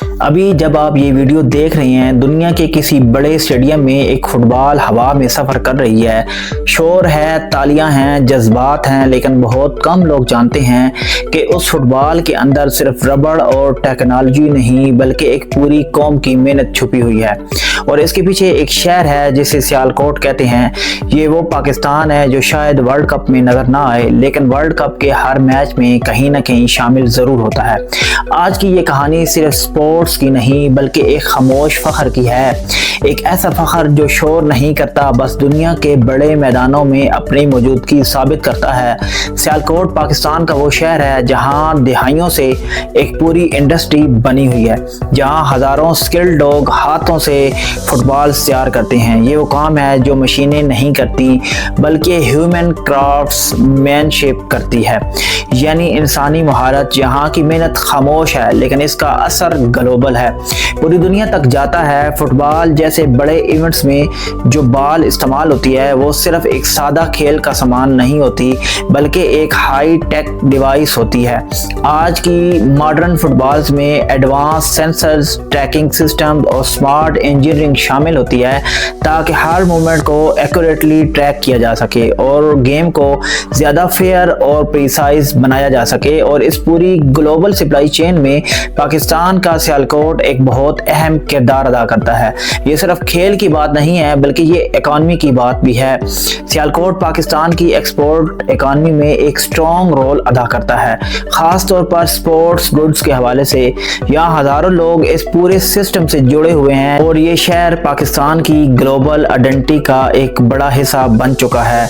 अभी जब आप ये वीडियो देख रहे हैं, दुनिया के किसी बड़े स्टेडियम में एक फुटबॉल हवा में सफ़र कर रही है। शोर है, तालियां हैं, जज्बात हैं, लेकिन बहुत कम लोग जानते हैं कि उस फुटबॉल के अंदर सिर्फ रबड़ और टेक्नोलॉजी नहीं बल्कि एक पूरी कौम की मेहनत छुपी हुई है। और इसके पीछे एक शहर है जिसे सियालकोट कहते हैं। ये वो पाकिस्तान है जो शायद वर्ल्ड कप में नज़र ना आए, लेकिन वर्ल्ड कप के हर मैच में कहीं ना कहीं शामिल ज़रूर होता है। आज की ये कहानी सिर्फ स्पोर्ट्स की नहीं बल्कि एक खामोश फख्र की है। एक ऐसा फख्र जो शोर नहीं करता, बस दुनिया के बड़े मैदानों में अपनी मौजूदगी साबित करता है। सियालकोट पाकिस्तान का वो शहर है जहां दहाइयों से एक पूरी इंडस्ट्री बनी हुई है, जहां हज़ारों स्किल्ड लोग हाथों से फुटबॉल तैयार करते हैं। ये वो काम है जो मशीनें नहीं करती बल्कि ह्यूमन क्राफ्ट्समैनशिप करती है, यानी इंसानी महारत। यहाँ की मेहनत खामोश है लेकिन इसका असर ग्लोबल है, पूरी दुनिया तक जाता है। फुटबॉल जैसे बड़े इवेंट्स में जो बॉल इस्तेमाल होती है वो सिर्फ एक सादा खेल का सामान नहीं होती बल्कि एक हाई टेक डिवाइस होती है। आज की मॉडर्न फुटबॉल्स में एडवांस सेंसर्स, ट्रैकिंग सिस्टम और स्मार्ट इंजीनियरिंग शामिल होती है ताकि हर मूवमेंट को एक्यूरेटली ट्रैक किया जा सके और गेम को ज़्यादा फेयर और प्रिसाइज बनाया जा सके। और इस पूरी ग्लोबल सप्लाई चेन में पाकिस्तान का सियालकोट एक बहुत अहम किरदार अदा करता है। ये सिर्फ खेल की बात नहीं है बल्कि ये इकॉनमी की बात भी है। सियालकोट पाकिस्तान की एक्सपोर्ट इकॉनमी में एक स्ट्रॉन्ग रोल अदा करता है, ख़ास तौर पर स्पोर्ट्स गुड्स के हवाले से। यहाँ हज़ारों लोग इस पूरे सिस्टम से जुड़े हुए हैं और ये शहर पाकिस्तान की ग्लोबल आइडेंटिटी का एक बड़ा हिस्सा बन चुका है।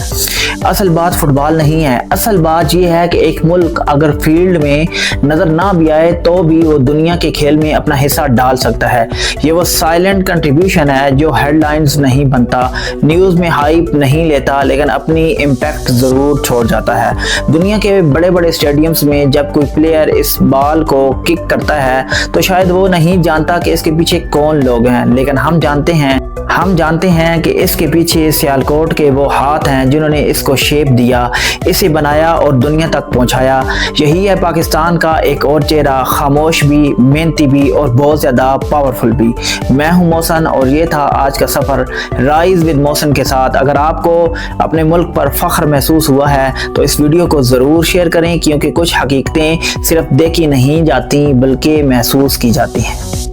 असल बात फुटबॉल नहीं है, असल बात ये है कि एक मुल्क अगर फील्ड में नज़र ना भी आए तो भी वो दुनिया के खेल में अपना हिस्सा डाल सकता है। ये वो साइलेंट कंट्रीब्यूशन है जो हेडलाइंस नहीं बनता, न्यूज़ में हाइप नहीं लेता, लेकिन अपनी इम्पैक्ट ज़रूर छोड़ जाता है। दुनिया के बड़े बड़े स्टेडियम्स में जब कोई प्लेयर इस बॉल को किक करता है तो शायद वो नहीं जानता कि इसके पीछे कौन लोग हैं, लेकिन हम जानते हैं कि इसके पीछे सियालकोट के वो हाथ हैं जिन्होंने इसको शेप दिया, इसे बनाया और दुनिया तक पहुंचाया। यही है पाकिस्तान का एक और चेहरा, खामोश भी, मेहनती भी और बहुत ज़्यादा पावरफुल भी। मैं हूं मोहसन और ये था आज का सफ़र राइज विद मोहसन के साथ। अगर आपको अपने मुल्क पर फ़ख्र महसूस हुआ है तो इस वीडियो को ज़रूर शेयर करें, क्योंकि कुछ हकीकतें सिर्फ देखी नहीं जाती बल्कि महसूस की जाती हैं।